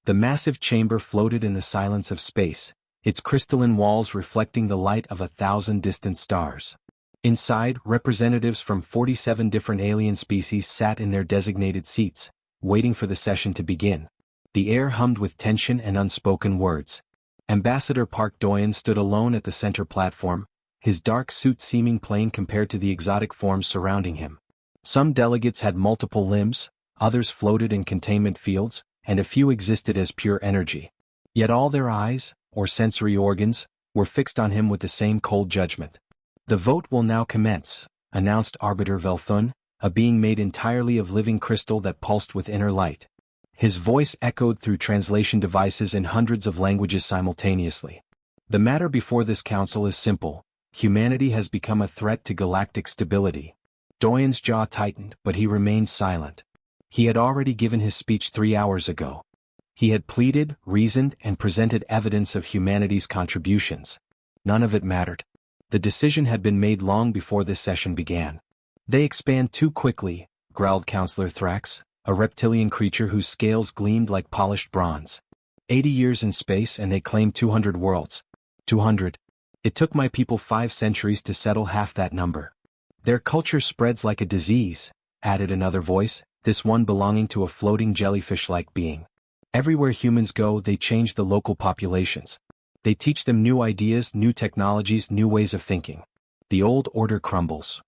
The massive chamber floated in the silence of space, its crystalline walls reflecting the light of 1,000 distant stars. Inside, representatives from 47 different alien species sat in their designated seats, waiting for the session to begin. The air hummed with tension and unspoken words. Ambassador Park Doyen stood alone at the center platform, his dark suit seeming plain compared to the exotic forms surrounding him. Some delegates had multiple limbs, others floated in containment fields, and a few existed as pure energy. Yet all their eyes, or sensory organs, were fixed on him with the same cold judgment. "The vote will now commence," announced Arbiter Velthun, a being made entirely of living crystal that pulsed with inner light. His voice echoed through translation devices in hundreds of languages simultaneously. "The matter before this council is simple. Humanity has become a threat to galactic stability." Doyen's jaw tightened, but he remained silent. He had already given his speech 3 hours ago. He had pleaded, reasoned, and presented evidence of humanity's contributions. None of it mattered. The decision had been made long before this session began. "They expand too quickly," growled Counselor Thrax, a reptilian creature whose scales gleamed like polished bronze. 80 years in space and they claim 200 worlds. 200. It took my people 5 centuries to settle half that number. "Their culture spreads like a disease," added another voice, this one belonging to a floating jellyfish-like being. "Everywhere humans go, they change the local populations. They teach them new ideas, new technologies, new ways of thinking. The old order crumbles."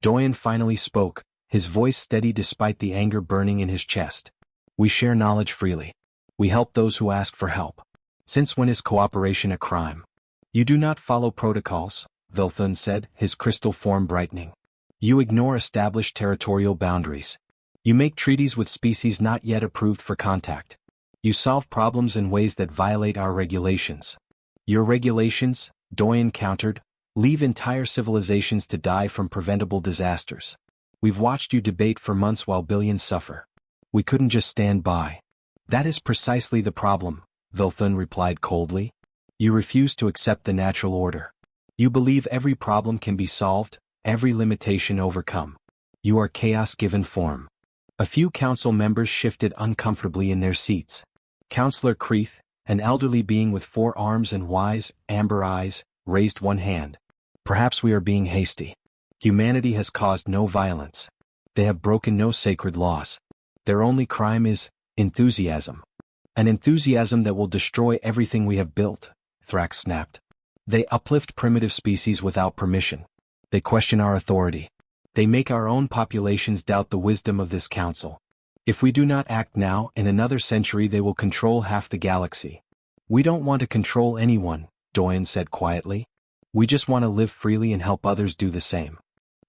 Doyen finally spoke, his voice steady despite the anger burning in his chest. "We share knowledge freely. We help those who ask for help. Since when is cooperation a crime?" "You do not follow protocols," Velthun said, his crystal form brightening. "You ignore established territorial boundaries. You make treaties with species not yet approved for contact. You solve problems in ways that violate our regulations." "Your regulations," Doyen countered, "leave entire civilizations to die from preventable disasters. We've watched you debate for months while billions suffer. We couldn't just stand by." "That is precisely the problem," Velthun replied coldly. "You refuse to accept the natural order. You believe every problem can be solved, every limitation overcome. You are chaos given form." A few council members shifted uncomfortably in their seats. Counselor Kreeth, an elderly being with 4 arms and wise, amber eyes, raised one hand. "Perhaps we are being hasty. Humanity has caused no violence. They have broken no sacred laws. Their only crime is enthusiasm. An enthusiasm that will destroy everything we have built," Thrax snapped. "They uplift primitive species without permission. They question our authority. They make our own populations doubt the wisdom of this council. If we do not act now, in another century they will control half the galaxy." "We don't want to control anyone," Doyen said quietly. "We just want to live freely and help others do the same."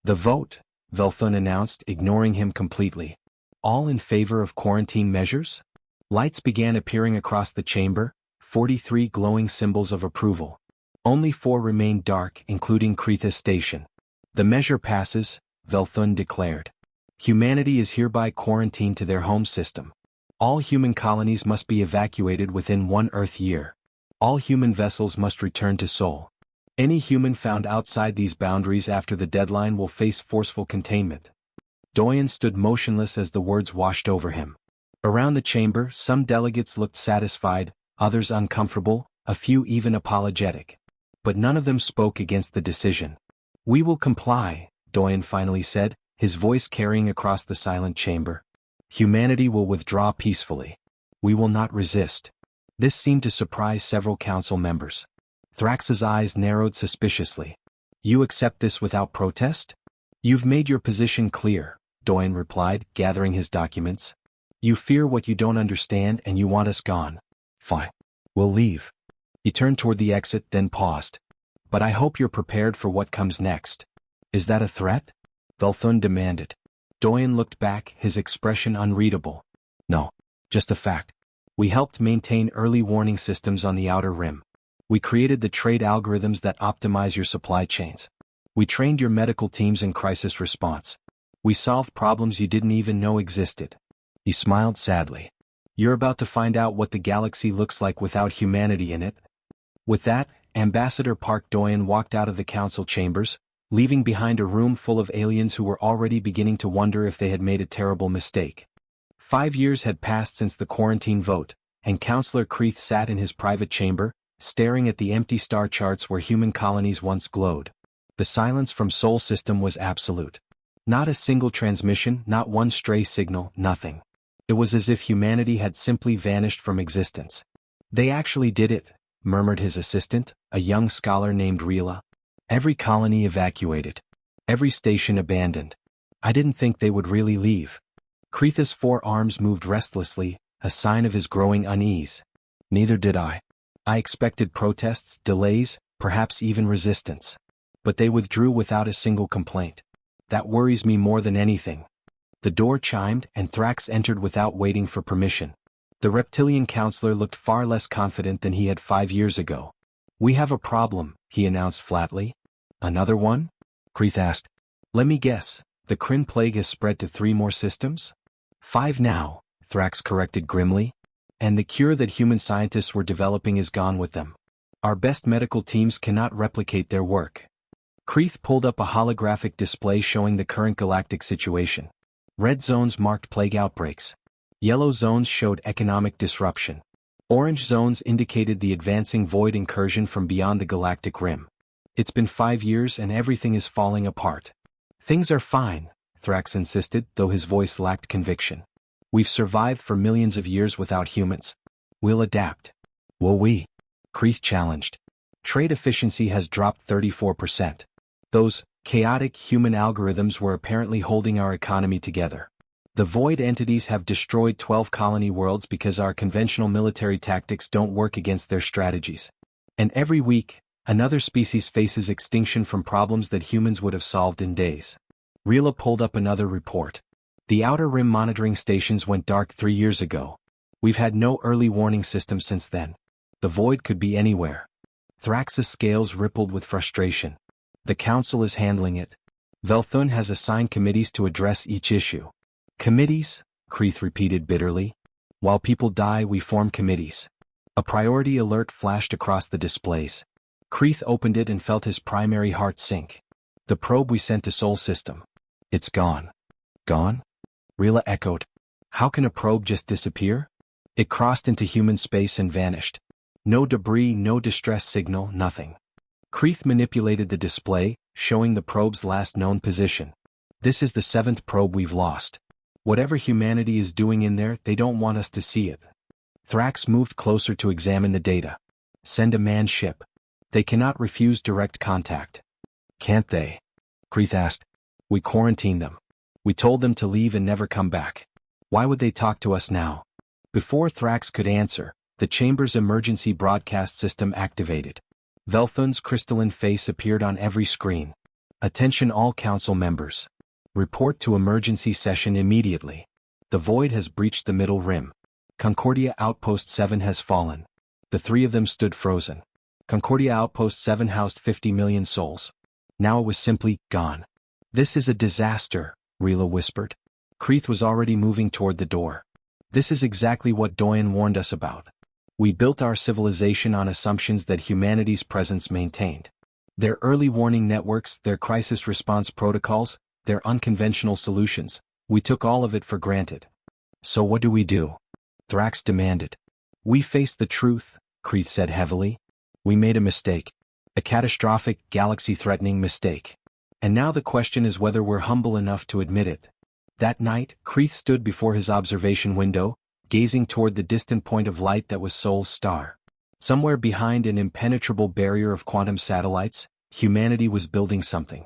"The vote," Velthun announced, ignoring him completely. "All in favor of quarantine measures?" Lights began appearing across the chamber, 43 glowing symbols of approval. Only 4 remained dark, including Kreeth's station. "The measure passes," Velthun declared. "Humanity is hereby quarantined to their home system. All human colonies must be evacuated within 1 Earth year. All human vessels must return to Sol. Any human found outside these boundaries after the deadline will face forceful containment." Doyen stood motionless as the words washed over him. Around the chamber, some delegates looked satisfied, others uncomfortable, a few even apologetic. But none of them spoke against the decision. "We will comply," Doyen finally said, his voice carrying across the silent chamber. "Humanity will withdraw peacefully. We will not resist." This seemed to surprise several council members. Thrax's eyes narrowed suspiciously. "You accept this without protest?" "You've made your position clear," Doyen replied, gathering his documents. "You fear what you don't understand and you want us gone. Fine. We'll leave." He turned toward the exit, then paused. "But I hope you're prepared for what comes next." "Is that a threat?" Velthun demanded. Doyen looked back, his expression unreadable. "No. Just a fact. We helped maintain early warning systems on the Outer Rim. We created the trade algorithms that optimize your supply chains. We trained your medical teams in crisis response. We solved problems you didn't even know existed." He smiled sadly. "You're about to find out what the galaxy looks like without humanity in it." With that, Ambassador Park Doyen walked out of the council chambers, leaving behind a room full of aliens who were already beginning to wonder if they had made a terrible mistake. 5 years had passed since the quarantine vote, and Counselor Kreeth sat in his private chamber, staring at the empty star charts where human colonies once glowed. The silence from Sol System was absolute. Not a single transmission, not one stray signal, nothing. It was as if humanity had simply vanished from existence. "They actually did it," murmured his assistant, a young scholar named Rila. "Every colony evacuated. Every station abandoned. I didn't think they would really leave." Kreeth's forearms moved restlessly, a sign of his growing unease. "Neither did I. I expected protests, delays, perhaps even resistance. But they withdrew without a single complaint. That worries me more than anything." The door chimed, and Thrax entered without waiting for permission. The reptilian counselor looked far less confident than he had 5 years ago. "We have a problem," he announced flatly. "Another one?" Kreeth asked. "Let me guess, the Kryn plague has spread to 3 more systems?" "5 now," Thrax corrected grimly. "And the cure that human scientists were developing is gone with them. Our best medical teams cannot replicate their work." Kreeth pulled up a holographic display showing the current galactic situation. Red zones marked plague outbreaks. Yellow zones showed economic disruption. Orange zones indicated the advancing void incursion from beyond the galactic rim. "It's been 5 years and everything is falling apart." "Things are fine," Thrax insisted, though his voice lacked conviction. "We've survived for millions of years without humans. We'll adapt." "Will we?" Kreeth challenged. "Trade efficiency has dropped 34%. Those chaotic human algorithms were apparently holding our economy together. The void entities have destroyed 12 colony worlds because our conventional military tactics don't work against their strategies. And every week, another species faces extinction from problems that humans would have solved in days." Rila pulled up another report. "The Outer Rim monitoring stations went dark 3 years ago. We've had no early warning system since then. The void could be anywhere." Thrax's scales rippled with frustration. "The Council is handling it. Velthun has assigned committees to address each issue." "Committees?" Kreeth repeated bitterly. "While people die, we form committees." A priority alert flashed across the displays. Kreeth opened it and felt his primary heart sink. "The probe we sent to Sol System. It's gone." "Gone?" Rila echoed. "How can a probe just disappear?" "It crossed into human space and vanished. No debris, no distress signal, nothing." Kreeth manipulated the display, showing the probe's last known position. "This is the 7th probe we've lost. Whatever humanity is doing in there, they don't want us to see it." Thrax moved closer to examine the data. "Send a manned ship. They cannot refuse direct contact." "Can't they?" Kreeth asked. "We quarantined them. We told them to leave and never come back. Why would they talk to us now?" Before Thrax could answer, the chamber's emergency broadcast system activated. Velthun's crystalline face appeared on every screen. "Attention all council members. Report to emergency session immediately. The void has breached the middle rim. Concordia Outpost 7 has fallen." The 3 of them stood frozen. Concordia Outpost 7 housed 50 million souls. Now it was simply gone. "This is a disaster," Rila whispered. Kreeth was already moving toward the door. "This is exactly what Doyen warned us about. We built our civilization on assumptions that humanity's presence maintained. Their early warning networks, their crisis response protocols, their unconventional solutions, we took all of it for granted. So what do we do?" Thrax demanded. "We face the truth," Kreeth said heavily. "We made a mistake. A catastrophic, galaxy-threatening mistake. And now the question is whether we're humble enough to admit it." That night, Kreeth stood before his observation window, gazing toward the distant point of light that was Sol's star. Somewhere behind an impenetrable barrier of quantum satellites, humanity was building something.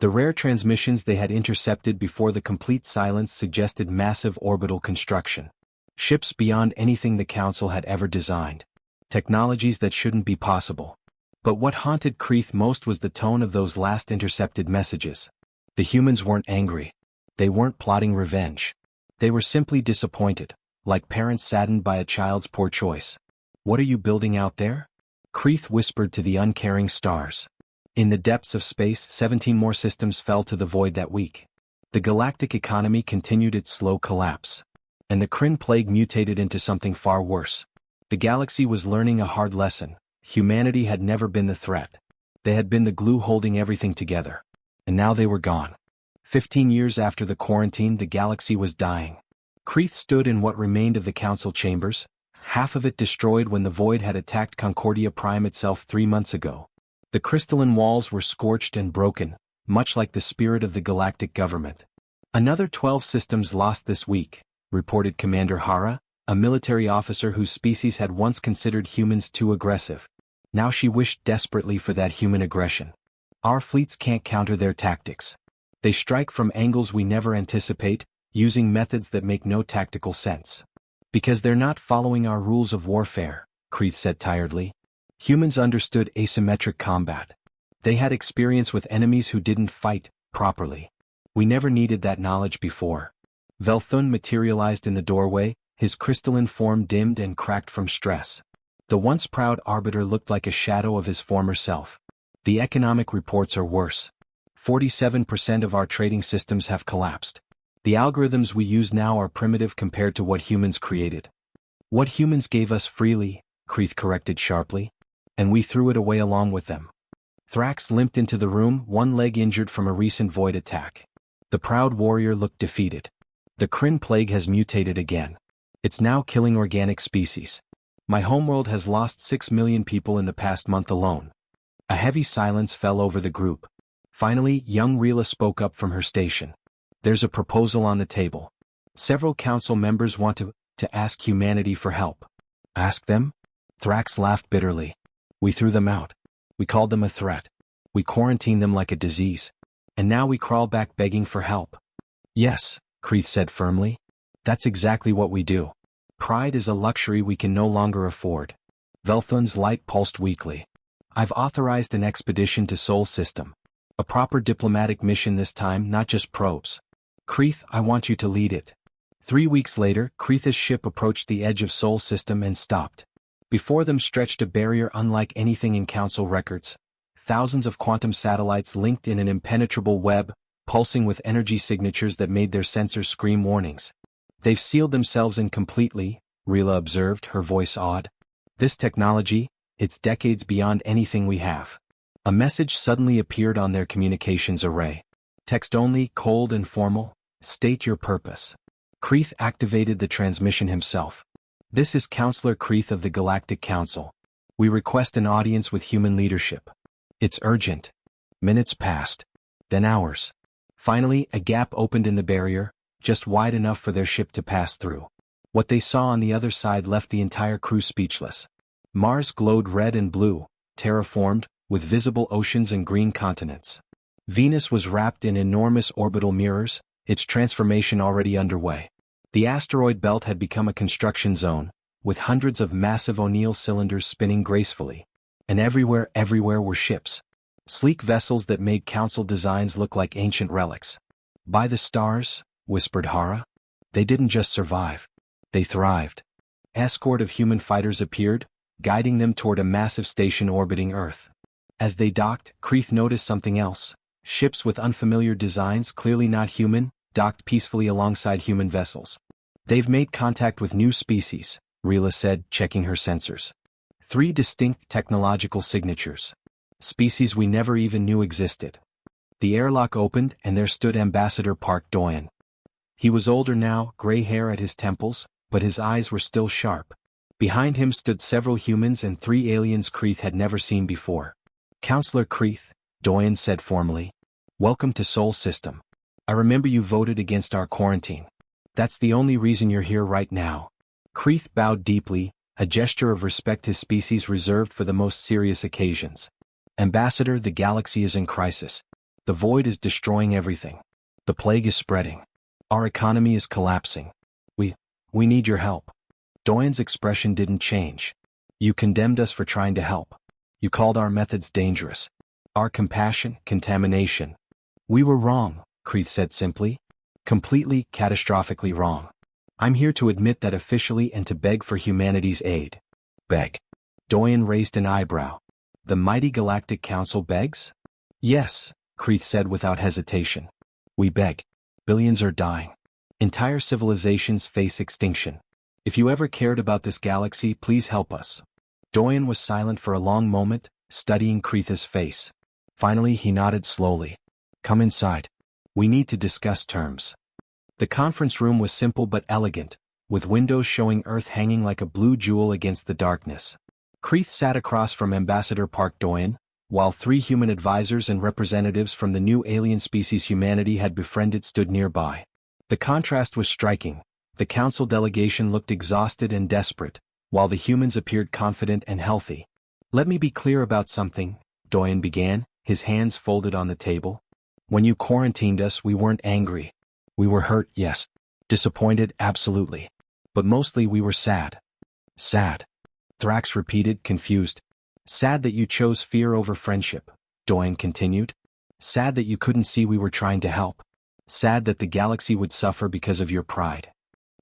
The rare transmissions they had intercepted before the complete silence suggested massive orbital construction. Ships beyond anything the Council had ever designed. Technologies that shouldn't be possible. But what haunted Kreeth most was the tone of those last intercepted messages. The humans weren't angry. They weren't plotting revenge. They were simply disappointed, like parents saddened by a child's poor choice. "What are you building out there?" Kreeth whispered to the uncaring stars. In the depths of space, 17 more systems fell to the void that week. The galactic economy continued its slow collapse. And the Kryn plague mutated into something far worse. The galaxy was learning a hard lesson. Humanity had never been the threat. They had been the glue holding everything together. And now they were gone. 15 years after the quarantine, the galaxy was dying. Kreeth stood in what remained of the council chambers, half of it destroyed when the void had attacked Concordia Prime itself 3 months ago. The crystalline walls were scorched and broken, much like the spirit of the galactic government. Another 12 systems lost this week, reported Commander Hara, a military officer whose species had once considered humans too aggressive. Now she wished desperately for that human aggression. Our fleets can't counter their tactics. They strike from angles we never anticipate, using methods that make no tactical sense. Because they're not following our rules of warfare, Kreeth said tiredly. Humans understood asymmetric combat. They had experience with enemies who didn't fight properly. We never needed that knowledge before. Velthun materialized in the doorway, his crystalline form dimmed and cracked from stress. The once proud arbiter looked like a shadow of his former self. The economic reports are worse. 47% of our trading systems have collapsed. The algorithms we use now are primitive compared to what humans created. What humans gave us freely, Kreeth corrected sharply. And we threw it away along with them. Thrax limped into the room, one leg injured from a recent void attack. The proud warrior looked defeated. The Kryn plague has mutated again. It's now killing organic species. My homeworld has lost 6 million people in the past month alone. A heavy silence fell over the group. Finally, young Rila spoke up from her station. There's a proposal on the table. Several council members want to ask humanity for help. Ask them? Thrax laughed bitterly. We threw them out. We called them a threat. We quarantined them like a disease. And now we crawl back begging for help. Yes, Kreeth said firmly. That's exactly what we do. Pride is a luxury we can no longer afford. Velthun's light pulsed weakly. I've authorized an expedition to Sol System. A proper diplomatic mission this time, not just probes. Kreeth, I want you to lead it. 3 weeks later, Kreeth's ship approached the edge of Sol System and stopped. Before them stretched a barrier unlike anything in Council records. Thousands of quantum satellites linked in an impenetrable web, pulsing with energy signatures that made their sensors scream warnings. They've sealed themselves in completely, Rila observed, her voice awed. This technology, it's decades beyond anything we have. A message suddenly appeared on their communications array. Text only, cold and formal, state your purpose. Kreeth activated the transmission himself. This is Counselor Kreeth of the Galactic Council. We request an audience with human leadership. It's urgent. Minutes passed. Then hours. Finally, a gap opened in the barrier, just wide enough for their ship to pass through. What they saw on the other side left the entire crew speechless. Mars glowed red and blue, terraformed, with visible oceans and green continents. Venus was wrapped in enormous orbital mirrors, its transformation already underway. The asteroid belt had become a construction zone, with hundreds of massive O'Neill cylinders spinning gracefully. And everywhere were ships. Sleek vessels that made council designs look like ancient relics. By the stars, whispered Hara. They didn't just survive. They thrived. Escort of human fighters appeared, guiding them toward a massive station orbiting Earth. As they docked, Kreeth noticed something else. Ships with unfamiliar designs, clearly not human, docked peacefully alongside human vessels. They've made contact with new species, Rila said, checking her sensors. 3 distinct technological signatures. Species we never even knew existed. The airlock opened and there stood Ambassador Park Doyen. He was older now, gray hair at his temples, but his eyes were still sharp. Behind him stood several humans and 3 aliens Kreeth had never seen before. Counselor Kreeth, Doyen said formally. Welcome to Sol System. I remember you voted against our quarantine. That's the only reason you're here right now. Kreeth bowed deeply, a gesture of respect his species reserved for the most serious occasions. Ambassador, the galaxy is in crisis. The void is destroying everything. The plague is spreading. Our economy is collapsing. We need your help. Doyen's expression didn't change. You condemned us for trying to help. You called our methods dangerous. Our compassion, contamination. We were wrong, Kreeth said simply. Completely, catastrophically wrong. I'm here to admit that officially and to beg for humanity's aid. Beg. Doyen raised an eyebrow. The mighty Galactic Council begs? Yes, Kreeth said without hesitation. We beg. Billions are dying. Entire civilizations face extinction. If you ever cared about this galaxy, please help us. Doyen was silent for a long moment, studying Kreeth's face. Finally, he nodded slowly. Come inside. We need to discuss terms. The conference room was simple but elegant, with windows showing Earth hanging like a blue jewel against the darkness. Kreeth sat across from Ambassador Park Doyen, while 3 human advisors and representatives from the new alien species humanity had befriended stood nearby. The contrast was striking. The council delegation looked exhausted and desperate, while the humans appeared confident and healthy. "Let me be clear about something," Doyen began, his hands folded on the table. "When you quarantined us, we weren't angry. We were hurt, yes. Disappointed, absolutely. But mostly we were sad." "Sad?" Thrax repeated, confused. "Sad that you chose fear over friendship," Doyen continued. "Sad that you couldn't see we were trying to help. Sad that the galaxy would suffer because of your pride."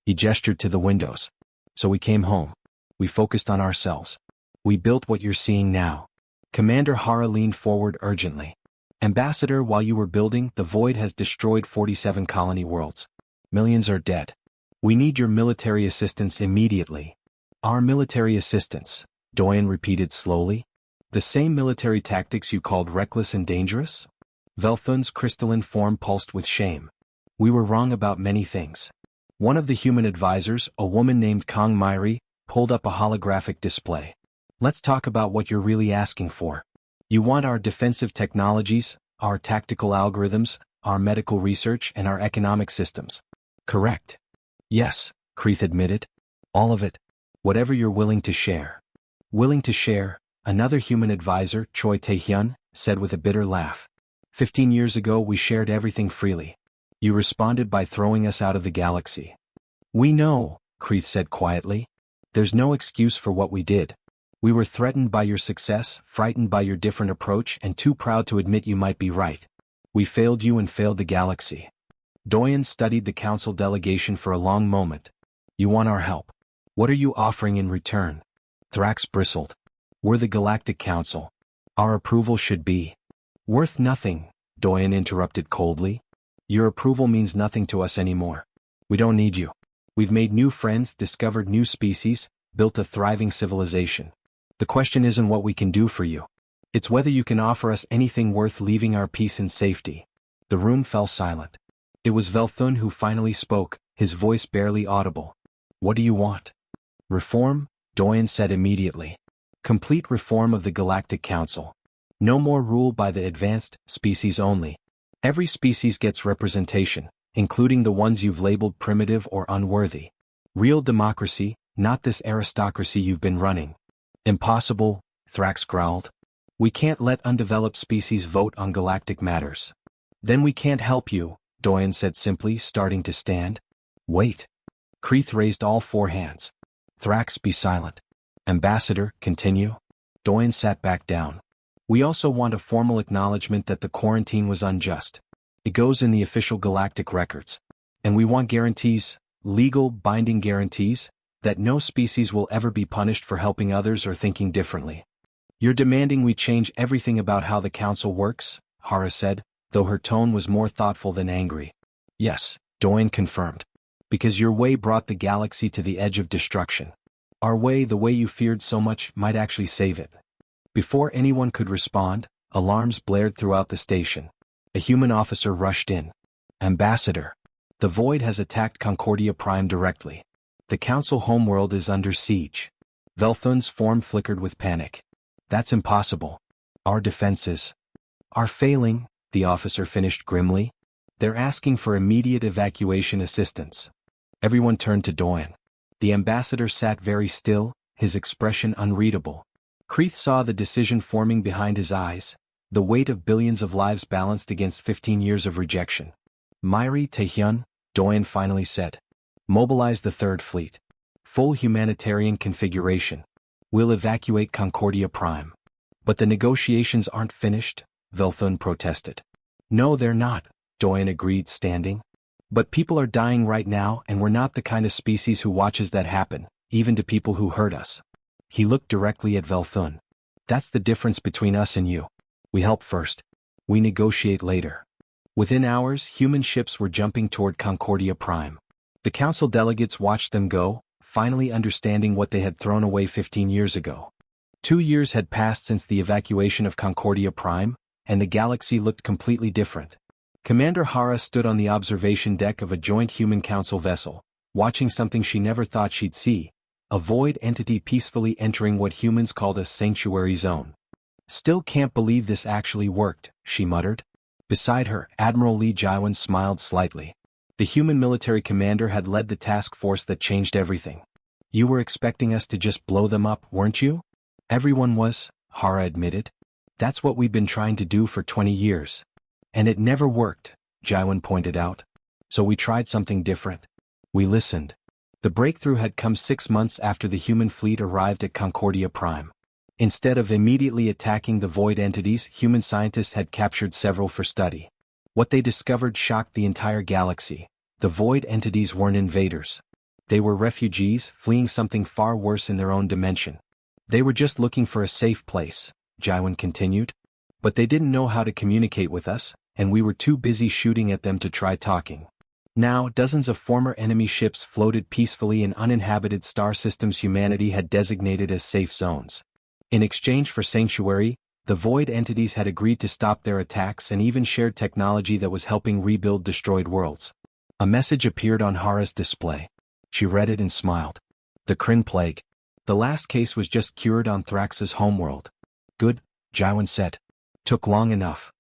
He gestured to the windows. "So we came home. We focused on ourselves. We built what you're seeing now." Commander Hara leaned forward urgently. "Ambassador, while you were building, the Void has destroyed 47 colony worlds. Millions are dead. We need your military assistance immediately." "Our military assistance," Doyen repeated slowly. "The same military tactics you called reckless and dangerous?" Velthun's crystalline form pulsed with shame. "We were wrong about many things." One of the human advisors, a woman named Kong Myri, pulled up a holographic display. "Let's talk about what you're really asking for. You want our defensive technologies, our tactical algorithms, our medical research, and our economic systems. Correct?" "Yes," Kreeth admitted. "All of it. Whatever you're willing to share." "Willing to share," another human advisor, Choi Tae-hyun, said with a bitter laugh. 15 years ago we shared everything freely. You responded by throwing us out of the galaxy." "We know," Kreeth said quietly. "There's no excuse for what we did. We were threatened by your success, frightened by your different approach, and too proud to admit you might be right. We failed you and failed the galaxy." Doyen studied the council delegation for a long moment. "You want our help. What are you offering in return?" Thrax bristled. "We're the Galactic Council. Our approval should be—" "Worth nothing," Doyen interrupted coldly. "Your approval means nothing to us anymore. We don't need you. We've made new friends, discovered new species, built a thriving civilization. The question isn't what we can do for you. It's whether you can offer us anything worth leaving our peace and safety." The room fell silent. It was Velthun who finally spoke, his voice barely audible. "What do you want?" "Reform," Doyen said immediately. "Complete reform of the Galactic Council. No more rule by the advanced species only. Every species gets representation, including the ones you've labeled primitive or unworthy. Real democracy, not this aristocracy you've been running." "Impossible," Thrax growled. "We can't let undeveloped species vote on galactic matters." "Then we can't help you," Doyen said simply, starting to stand. "Wait." Kreeth raised all 4 hands. "Thrax, be silent." "Ambassador, continue." Doyen sat back down. "We also want a formal acknowledgement that the quarantine was unjust. It goes in the official galactic records. And we want guarantees, legal, binding guarantees, that no species will ever be punished for helping others or thinking differently." "You're demanding we change everything about how the council works?" Hara said, though her tone was more thoughtful than angry. "Yes," Doyen confirmed. "Because your way brought the galaxy to the edge of destruction. Our way, the way you feared so much, might actually save it." Before anyone could respond, alarms blared throughout the station. A human officer rushed in. "Ambassador, the Void has attacked Concordia Prime directly. The Council homeworld is under siege." Velthun's form flickered with panic. "That's impossible. Our defenses are failing," the officer finished grimly. "They're asking for immediate evacuation assistance." Everyone turned to Doyen. The ambassador sat very still, his expression unreadable. Kreeth saw the decision forming behind his eyes, the weight of billions of lives balanced against 15 years of rejection. "Myri, Tae-hyun," Doyen finally said. "Mobilize the Third Fleet. Full humanitarian configuration. We'll evacuate Concordia Prime." "But the negotiations aren't finished," Velthun protested. "No, they're not," Doyen agreed, standing. "But people are dying right now, and we're not the kind of species who watches that happen, even to people who hurt us." He looked directly at Velthun. "That's the difference between us and you. We help first. We negotiate later." Within hours, human ships were jumping toward Concordia Prime. The council delegates watched them go, finally understanding what they had thrown away 15 years ago. 2 years had passed since the evacuation of Concordia Prime, and the galaxy looked completely different. Commander Hara stood on the observation deck of a joint human council vessel, watching something she never thought she'd see, a void entity peacefully entering what humans called a sanctuary zone. Still can't believe this actually worked, she muttered. Beside her, Admiral Lee Jiwan smiled slightly. The human military commander had led the task force that changed everything. You were expecting us to just blow them up, weren't you? Everyone was, Hara admitted. That's what we've been trying to do for 20 years. And it never worked, Jiwan pointed out. So we tried something different. We listened. The breakthrough had come 6 months after the human fleet arrived at Concordia Prime. Instead of immediately attacking the void entities, human scientists had captured several for study. What they discovered shocked the entire galaxy. The void entities weren't invaders. They were refugees, fleeing something far worse in their own dimension. They were just looking for a safe place, Jiwan continued. But they didn't know how to communicate with us, and we were too busy shooting at them to try talking. Now, dozens of former enemy ships floated peacefully in uninhabited star systems humanity had designated as safe zones. In exchange for sanctuary, the void entities had agreed to stop their attacks and even shared technology that was helping rebuild destroyed worlds. A message appeared on Hara's display. She read it and smiled. The Kryn plague. The last case was just cured on Thrax's homeworld. Good, Jiwan said. Took long enough.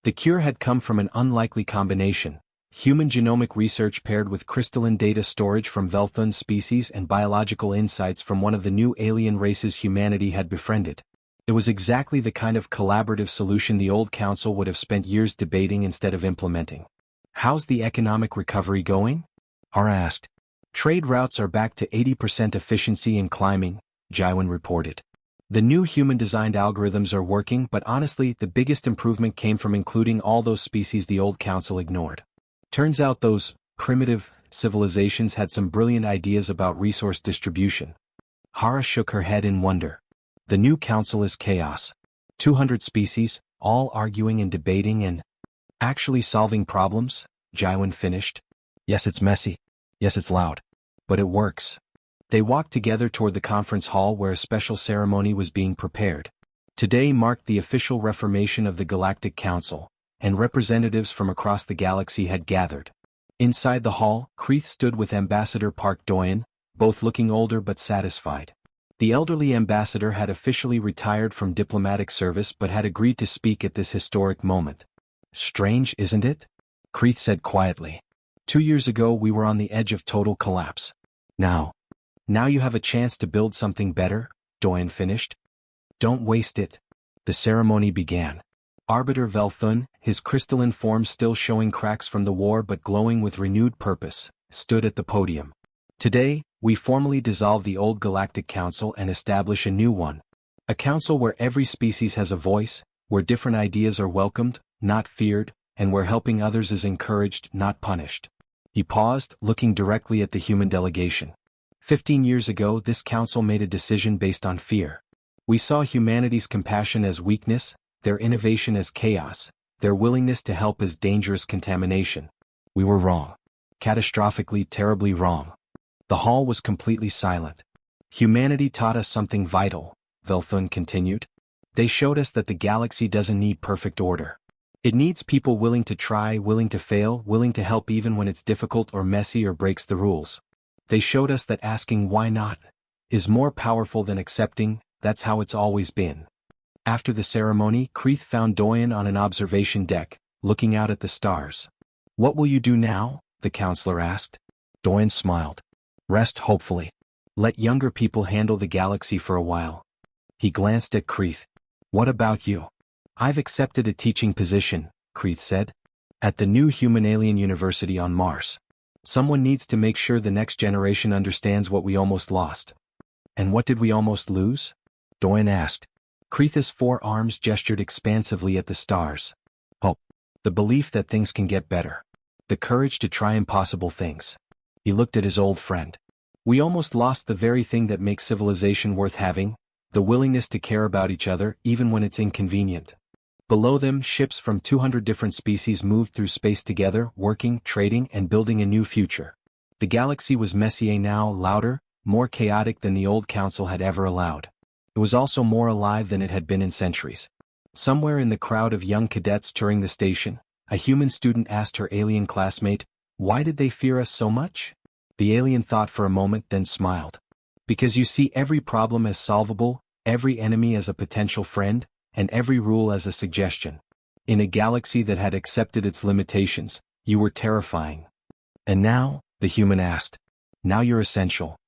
The cure had come from an unlikely combination. Human genomic research paired with crystalline data storage from Velthun's species and biological insights from one of the new alien races humanity had befriended. It was exactly the kind of collaborative solution the old council would have spent years debating instead of implementing. How's the economic recovery going? Hara asked. Trade routes are back to 80% efficiency and climbing, Jiwan reported. The new human-designed algorithms are working, but honestly, the biggest improvement came from including all those species the old council ignored. Turns out those primitive civilizations had some brilliant ideas about resource distribution. Hara shook her head in wonder. The new council is chaos. 200 species, all arguing and debating and actually solving problems, Jiwan finished. Yes, it's messy. Yes, it's loud. But it works. They walked together toward the conference hall where a special ceremony was being prepared. Today marked the official reformation of the Galactic Council, and representatives from across the galaxy had gathered. Inside the hall, Kreeth stood with Ambassador Park Doyen, both looking older but satisfied. The elderly ambassador had officially retired from diplomatic service but had agreed to speak at this historic moment. Strange, isn't it? Kreeth said quietly. 2 years ago we were on the edge of total collapse. Now you have a chance to build something better, Doyen finished. Don't waste it. The ceremony began. Arbiter Velthun, his crystalline form still showing cracks from the war but glowing with renewed purpose, stood at the podium. Today, we formally dissolve the old Galactic Council and establish a new one. A council where every species has a voice, where different ideas are welcomed, not feared, and where helping others is encouraged, not punished. He paused, looking directly at the human delegation. 15 years ago, this council made a decision based on fear. We saw humanity's compassion as weakness, their innovation as chaos, their willingness to help as dangerous contamination. We were wrong. Catastrophically, terribly wrong. The hall was completely silent. Humanity taught us something vital, Velthun continued. They showed us that the galaxy doesn't need perfect order. It needs people willing to try, willing to fail, willing to help even when it's difficult or messy or breaks the rules. They showed us that asking why not is more powerful than accepting. That's how it's always been. After the ceremony, Kreeth found Doyen on an observation deck, looking out at the stars. What will you do now? The counselor asked. Doyen smiled. Rest, hopefully. Let younger people handle the galaxy for a while. He glanced at Kreeth. What about you? I've accepted a teaching position, Kreeth said. At the new human-alien university on Mars. Someone needs to make sure the next generation understands what we almost lost. And what did we almost lose? Doyen asked. Kreeth's 4 arms gestured expansively at the stars. Hope. The belief that things can get better. The courage to try impossible things. He looked at his old friend. We almost lost the very thing that makes civilization worth having, the willingness to care about each other even when it's inconvenient. Below them, ships from 200 different species moved through space together, working, trading, and building a new future. The galaxy was messier now, louder, more chaotic than the old council had ever allowed. It was also more alive than it had been in centuries. Somewhere in the crowd of young cadets touring the station, a human student asked her alien classmate, "Why did they fear us so much?" The alien thought for a moment, then smiled. Because you see every problem as solvable, every enemy as a potential friend, and every rule as a suggestion. In a galaxy that had accepted its limitations, you were terrifying. And now, the human asked. Now you're essential.